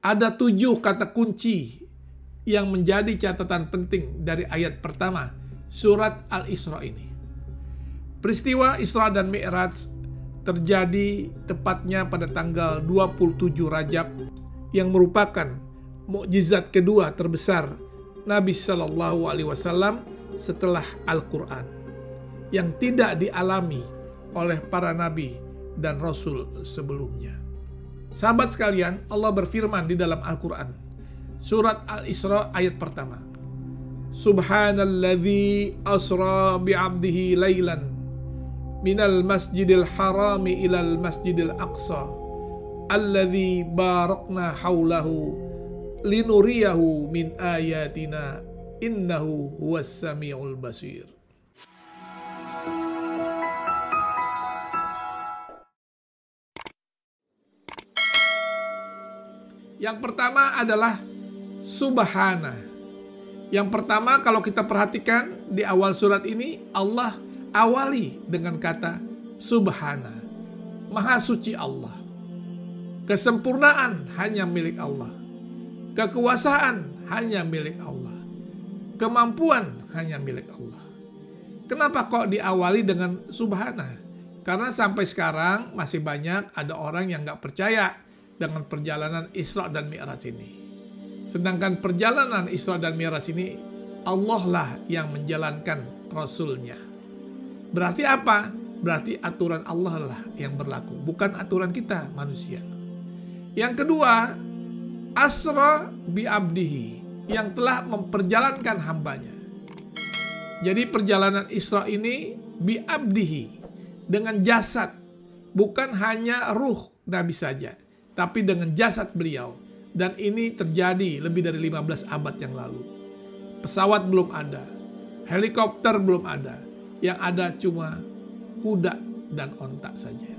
Ada 7 kata kunci yang menjadi catatan penting dari ayat pertama surat Al-Isra ini. Peristiwa Isra dan Mi'raj terjadi tepatnya pada tanggal 27 Rajab yang merupakan mukjizat kedua terbesar Nabi Shallallahu Alaihi Wasallam setelah Al-Quran yang tidak dialami oleh para nabi dan rasul sebelumnya. Sahabat sekalian, Allah berfirman di dalam Al-Quran, surat Al-Isra ayat pertama. Subhanalladzi asra bi'abdihi laylan minal masjidil harami ilal masjidil aqsa alladzi barakna haulahu linuriyahu min ayatina innahu huwas samiul basir. Yang pertama adalah Subhana. Yang pertama kalau kita perhatikan di awal surat ini, Allah awali dengan kata Subhana. Maha suci Allah. Kesempurnaan hanya milik Allah. Kekuasaan hanya milik Allah. Kemampuan hanya milik Allah. Kenapa kok diawali dengan Subhana? Karena sampai sekarang masih banyak ada orang yang gak percaya dengan perjalanan Isra dan Mi'raj ini. Sedangkan perjalanan Isra dan Mi'raj ini Allah lah yang menjalankan Rasulnya. Berarti apa? Berarti aturan Allah lah yang berlaku, bukan aturan kita manusia. Yang kedua, Asra bi'abdihi, yang telah memperjalankan hambanya. Jadi perjalanan Isra ini bi'abdihi, dengan jasad, bukan hanya ruh Nabi saja, tapi dengan jasad beliau. Dan ini terjadi lebih dari 15 abad yang lalu. Pesawat belum ada, helikopter belum ada, yang ada cuma kuda dan onta saja.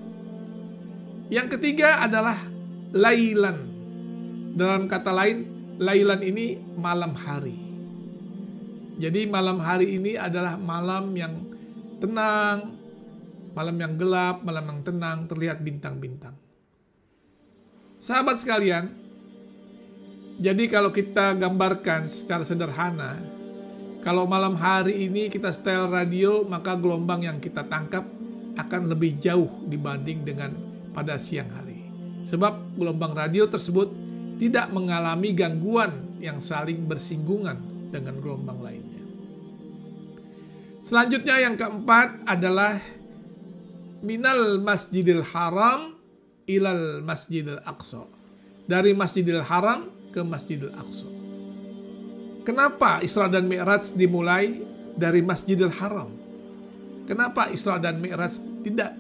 Yang ketiga adalah Lailan. Dalam kata lain, Lailan ini malam hari. Jadi malam hari ini adalah malam yang tenang, malam yang gelap, malam yang tenang, terlihat bintang-bintang. Sahabat sekalian, jadi kalau kita gambarkan secara sederhana, kalau malam hari ini kita setel radio, maka gelombang yang kita tangkap akan lebih jauh dibanding dengan pada siang hari. Sebab gelombang radio tersebut tidak mengalami gangguan yang saling bersinggungan dengan gelombang lainnya. Selanjutnya yang keempat adalah minal masjidil haram ilal masjidil aqsa. Dari masjidil haram ke masjidil aqsa. Kenapa Isra dan Mi'raj dimulai dari masjidil haram? Kenapa Isra dan Mi'raj tidak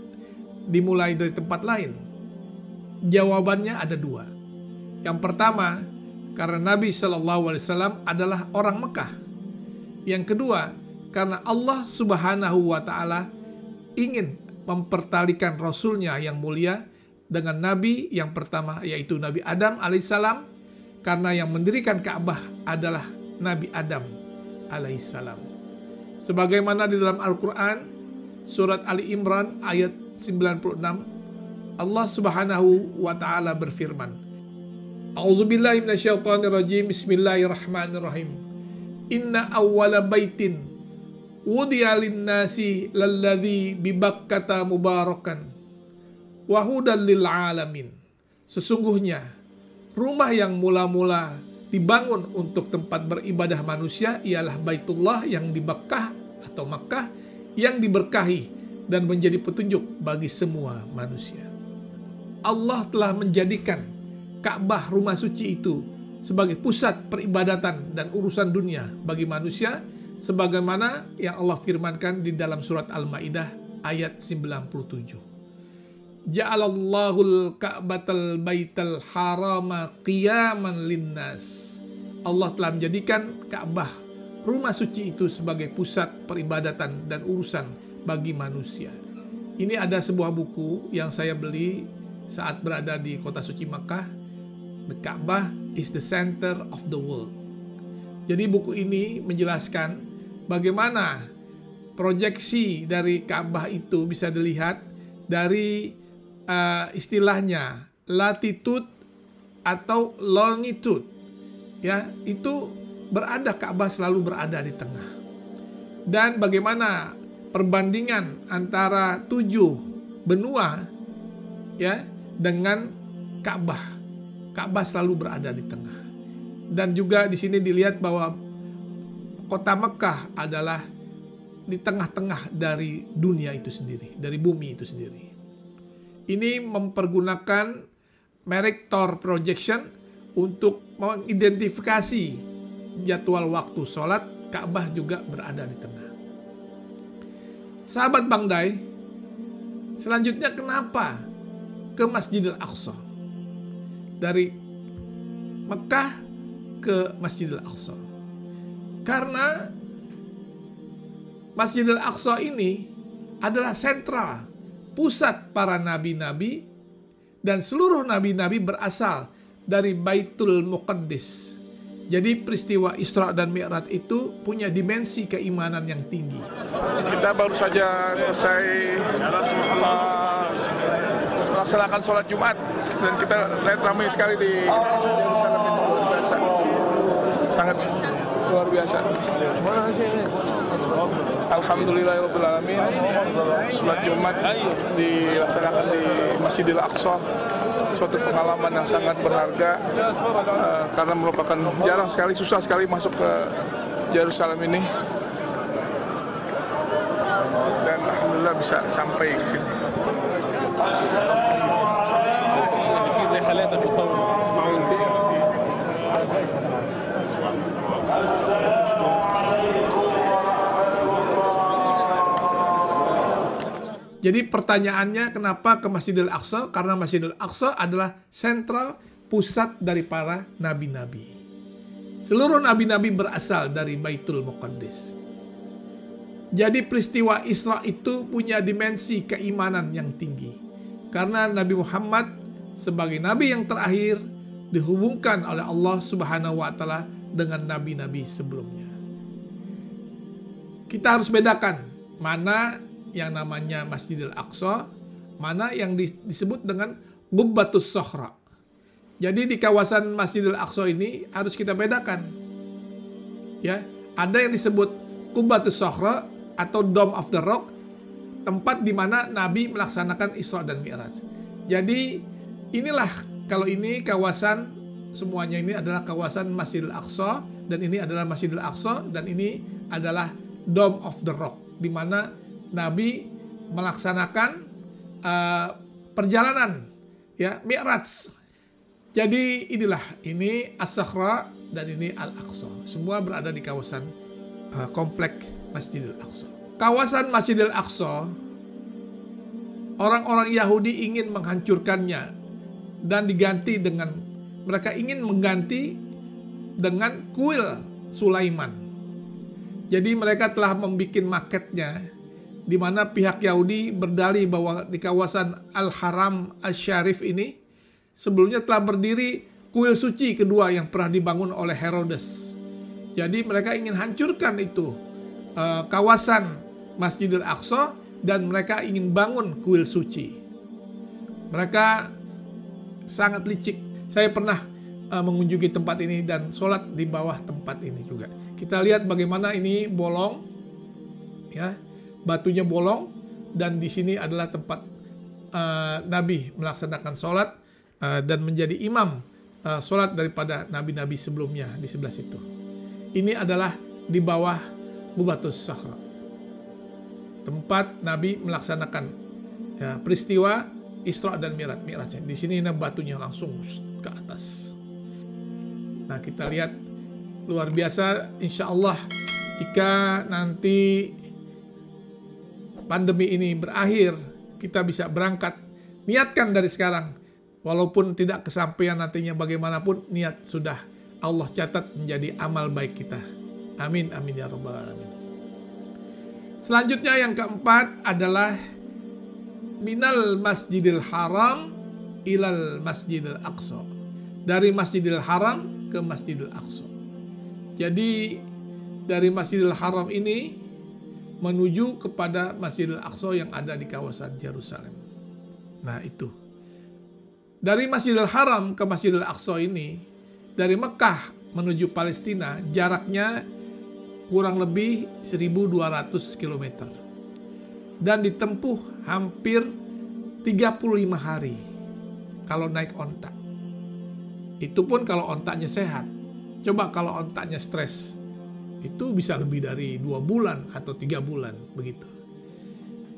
dimulai dari tempat lain? Jawabannya ada dua. Yang pertama, karena Nabi SAW adalah orang Mekah. Yang kedua, karena Allah Subhanahu wa Ta'ala ingin mempertalikan Rasulnya yang mulia dengan Nabi yang pertama, yaitu Nabi Adam alaihissalam, karena yang mendirikan Ka'bah adalah Nabi Adam alaihissalam. Sebagaimana di dalam Al-Quran, surat Ali Imran ayat 96, Allah Subhanahu wa Ta'ala berfirman, A'udzubillahi minasyaitonirrajim, Bismillahirrahmanirrahim. Inna awwala baitin wudi'a lin-nasi lalladzi bibakkata mubarakan wa hudan lil alamin. Sesungguhnya rumah yang mula-mula dibangun untuk tempat beribadah manusia ialah Baitullah yang di Makkah atau Makkah yang diberkahi dan menjadi petunjuk bagi semua manusia. Allah telah menjadikan Ka'bah rumah suci itu sebagai pusat peribadatan dan urusan dunia bagi manusia, sebagaimana yang Allah firmankan di dalam surat Al-Maidah ayat 97. Ja'alallahul ka'batal baital harama qiyaman linnas. Allah telah menjadikan Ka'bah rumah suci itu sebagai pusat peribadatan dan urusan bagi manusia. Ini ada sebuah buku yang saya beli saat berada di kota suci Makkah. The Ka'bah is the center of the world. Jadi buku ini menjelaskan bagaimana proyeksi dari Ka'bah itu bisa dilihat dari istilahnya latitude atau longitude, ya, itu berada, Ka'bah selalu berada di tengah. Dan bagaimana perbandingan antara 7 benua, ya, dengan Ka'bah. Ka'bah selalu berada di tengah. Dan juga di sini dilihat bahwa kota Mekah adalah di tengah-tengah dari dunia itu sendiri, dari bumi itu sendiri. Ini mempergunakan Mercator Projection untuk mengidentifikasi jadwal waktu sholat. Ka'bah juga berada di tengah. Sahabat Bang Dai, selanjutnya kenapa ke Masjidil Aqsa? Dari Mekah ke Masjidil Aqsa. Karena Masjidil Aqsa ini adalah sentral, pusat para nabi-nabi, dan seluruh nabi-nabi berasal dari Baitul Muqaddis. Jadi peristiwa Isra dan Mi'raj itu punya dimensi keimanan yang tinggi. Kita baru saja selesai melaksanakan sholat Jumat, dan kita lihat ramai sekali di Yerusalem, itu luar biasa, sangat luar biasa. Alhamdulillahirobbilalamin, sholat Jumat dilaksanakan di Masjidil Aqsa, suatu pengalaman yang sangat berharga karena merupakan jarang sekali, susah sekali masuk ke Yerusalem ini, dan alhamdulillah bisa sampai ke sini. Jadi pertanyaannya, kenapa ke Masjidil Aqsa? Karena Masjidil Aqsa adalah sentral, pusat dari para nabi-nabi. Seluruh nabi-nabi berasal dari Baitul Muqaddis. Jadi peristiwa Isra itu punya dimensi keimanan yang tinggi. Karena Nabi Muhammad sebagai nabi yang terakhir dihubungkan oleh Allah Subhanahu wa taala dengan nabi-nabi sebelumnya. Kita harus bedakan mana yang namanya Masjidil Aqsa, mana yang disebut dengan Qubbatus Sokhra. Jadi di kawasan Masjidil Aqsa ini harus kita bedakan. Ya, ada yang disebut Qubbatus Sokhra atau Dome of the Rock, tempat di mana Nabi melaksanakan Isra dan Mi'raj. Jadi inilah, kalau ini kawasan, semuanya ini adalah kawasan Masjidil Aqsa, dan ini adalah Masjidil Aqsa, dan ini adalah Dome of the Rock, di mana Nabi melaksanakan perjalanan, ya, Mi'raj. Jadi inilah, ini As-Sakhra dan ini Al-Aqsa. Semua berada di kawasan komplek Masjidil Aqsa. Kawasan Masjidil Aqsa, orang-orang Yahudi ingin menghancurkannya dan diganti dengan, mereka ingin mengganti dengan kuil Sulaiman. Jadi mereka telah membuat maketnya, di mana pihak Yahudi berdalih bahwa di kawasan Al-Haram Asy-Syarif ini sebelumnya telah berdiri kuil suci kedua yang pernah dibangun oleh Herodes. Jadi mereka ingin hancurkan itu kawasan Masjidil Aqsa, dan mereka ingin bangun kuil suci. Mereka sangat licik. Saya pernah mengunjungi tempat ini dan sholat di bawah tempat ini juga. Kita lihat bagaimana ini bolong, ya, batunya bolong, dan di sini adalah tempat Nabi melaksanakan sholat dan menjadi imam sholat daripada nabi-nabi sebelumnya di sebelah situ. Ini adalah di bawah Qubbatus Sokhra, tempat Nabi melaksanakan, ya, peristiwa Isra dan Mi'raj. Di sini batunya langsung ke atas. Nah, kita lihat luar biasa. Insya Allah jika nanti pandemi ini berakhir, kita bisa berangkat. Niatkan dari sekarang, walaupun tidak kesampaian nantinya bagaimanapun, niat sudah Allah catat menjadi amal baik kita. Amin, amin ya rabbal alamin. Selanjutnya yang keempat adalah minal Masjidil Haram ilal Masjidil Aqsa. Dari Masjidil Haram ke Masjidil Aqsa. Jadi dari Masjidil Haram ini menuju kepada Masjidil Aqsa yang ada di kawasan Yerusalem. Nah itu. Dari Masjidil Haram ke Masjidil Aqsa ini, dari Mekah menuju Palestina, jaraknya kurang lebih 1.200 km. Dan ditempuh hampir 35 hari kalau naik onta. Itu pun kalau ontanya sehat. Coba kalau ontaknya stres, itu bisa lebih dari 2 bulan atau 3 bulan begitu.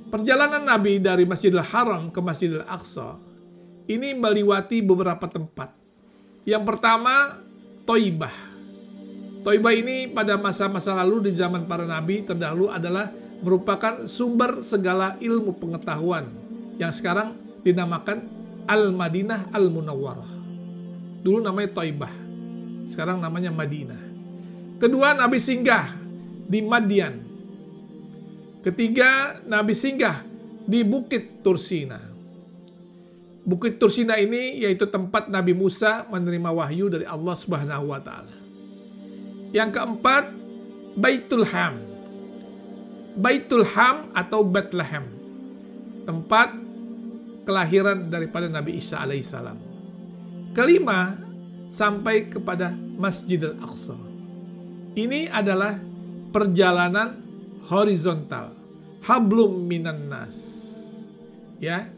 Perjalanan Nabi dari Masjidil Haram ke Masjidil Aqsa ini melewati beberapa tempat. Yang pertama, Thaibah. Thaibah ini pada masa-masa lalu di zaman para nabi terdahulu adalah merupakan sumber segala ilmu pengetahuan yang sekarang dinamakan Al-Madinah Al-Munawwarah. Dulu namanya Thaibah, sekarang namanya Madinah. Kedua, Nabi singgah di Madian. Ketiga, Nabi singgah di Bukit Tursina. Bukit Tursina ini yaitu tempat Nabi Musa menerima wahyu dari Allah Subhanahu wa taala. Yang keempat, Baitul Ham. Baitul Ham atau Bethlehem, tempat kelahiran daripada Nabi Isa alaihissalam. Kelima, sampai kepada Masjidil Aqsa. Ini adalah perjalanan horizontal, hablum minan nas. Ya.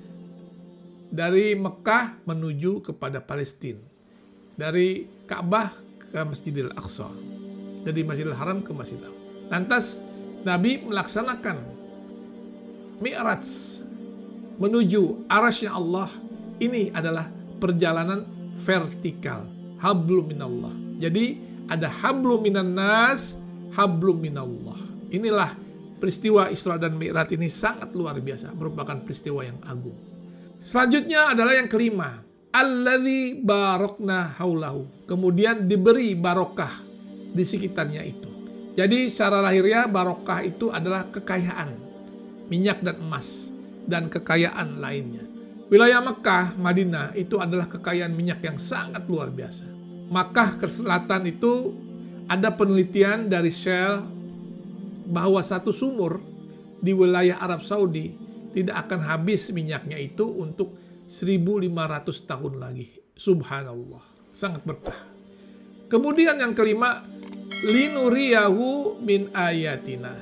Dari Mekah menuju kepada Palestina. Dari Ka'bah ke Masjidil Aqsa. Dari Masjidil Haram ke Masjidil Aqsa. Lantas Nabi melaksanakan Mi'raj menuju arasy-Nya Allah. Ini adalah perjalanan vertikal, hablum minallah. Jadi ada hablum minan nas, hablum minallah. Inilah peristiwa Isra dan Mi'raj ini sangat luar biasa, merupakan peristiwa yang agung. Selanjutnya adalah yang kelima, alladzi barokna haulahu. Kemudian diberi barokah di sekitarnya itu. Jadi secara lahiriah barokah itu adalah kekayaan, minyak dan emas, dan kekayaan lainnya. Wilayah Mekah, Madinah itu adalah kekayaan minyak yang sangat luar biasa. Makkah ke selatan itu ada penelitian dari Shell bahwa satu sumur di wilayah Arab Saudi tidak akan habis minyaknya itu untuk 1.500 tahun lagi. Subhanallah, sangat berkah. Kemudian yang kelima, linuriyahu min ayatina,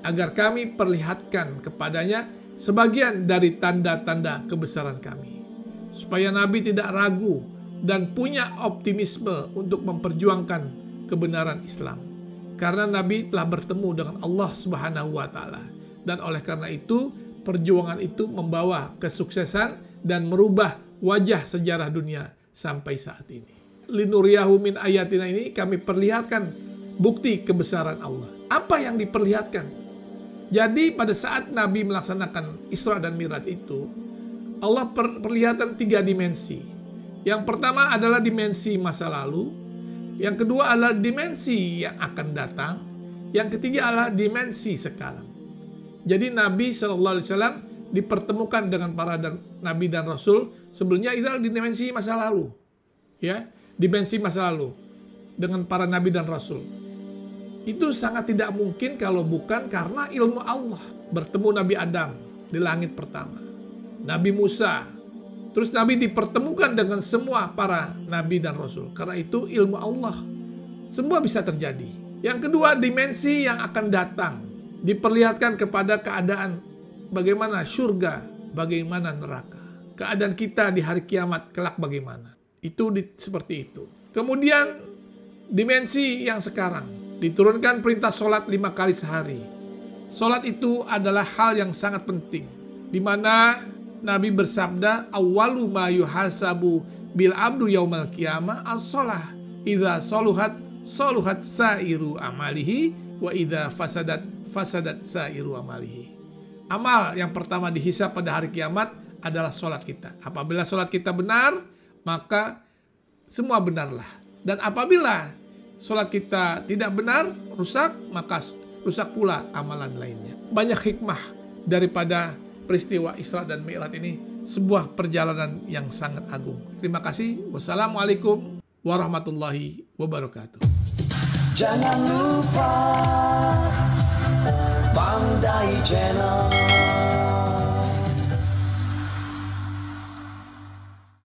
agar kami perlihatkan kepadanya sebagian dari tanda-tanda kebesaran kami, supaya Nabi tidak ragu dan punya optimisme untuk memperjuangkan kebenaran Islam, karena Nabi telah bertemu dengan Allah Subhanahu wa taala, dan oleh karena itu perjuangan itu membawa kesuksesan dan merubah wajah sejarah dunia sampai saat ini. Linuriyahu min ayatina ini kami perlihatkan bukti kebesaran Allah. Apa yang diperlihatkan? Jadi pada saat Nabi melaksanakan Isra dan Mi'raj itu, Allah perlihatkan 3 dimensi. Yang pertama adalah dimensi masa lalu, yang kedua adalah dimensi yang akan datang, yang ketiga adalah dimensi sekarang. Jadi Nabi SAW dipertemukan dengan para Nabi dan Rasul sebelumnya itu adalah di dimensi masa lalu. Ya, dimensi masa lalu dengan para Nabi dan Rasul. Itu sangat tidak mungkin kalau bukan karena ilmu Allah. Bertemu Nabi Adam di langit pertama, Nabi Musa, terus Nabi dipertemukan dengan semua para Nabi dan Rasul. Karena itu ilmu Allah, semua bisa terjadi. Yang kedua, dimensi yang akan datang, diperlihatkan kepada keadaan bagaimana surga, bagaimana neraka. Keadaan kita di hari kiamat kelak bagaimana. Itu seperti itu. Kemudian dimensi yang sekarang, diturunkan perintah sholat 5 kali sehari. Sholat itu adalah hal yang sangat penting, di mana Nabi bersabda, awwalu ma yuhasabu bil abdu yaumal qiyamah as-sholah. Idza soluhat, soluhat sairu amalihi, wa idza fasadat, fasadat sairu amalihi. Amal yang pertama dihisab pada hari kiamat adalah sholat kita. Apabila sholat kita benar, maka semua benarlah. Dan apabila sholat kita tidak benar, rusak, maka rusak pula amalan lainnya. Banyak hikmah daripada peristiwa Isra dan Mi'raj ini, sebuah perjalanan yang sangat agung. Terima kasih. Wassalamualaikum warahmatullahi wabarakatuh. Jangan lupa Bang Dai Channel.